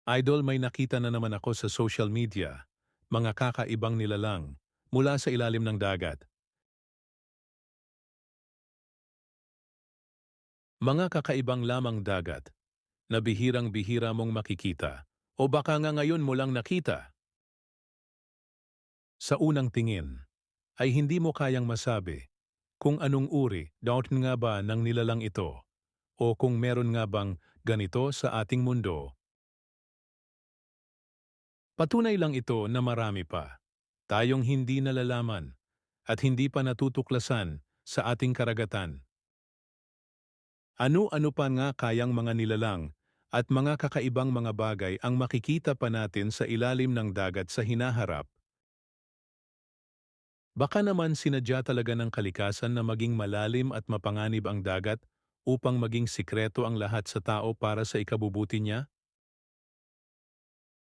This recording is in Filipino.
Idol, may nakita na naman ako sa social media, mga kakaibang nilalang mula sa ilalim ng dagat. Mga kakaibang lamang dagat na bihirang-bihira mong makikita o baka nga ngayon mo lang nakita. Sa unang tingin ay hindi mo kayang masabi kung anong uri daot nga ba ng nilalang ito o kung meron nga bang ganito sa ating mundo. Patunay lang ito na marami pa tayong hindi nalalaman at hindi pa natutuklasan sa ating karagatan. Ano-ano pa nga kayang mga nilalang at mga kakaibang mga bagay ang makikita pa natin sa ilalim ng dagat sa hinaharap. Baka naman sinadya talaga ng kalikasan na maging malalim at mapanganib ang dagat upang maging sikreto ang lahat sa tao para sa ikabubuti niya?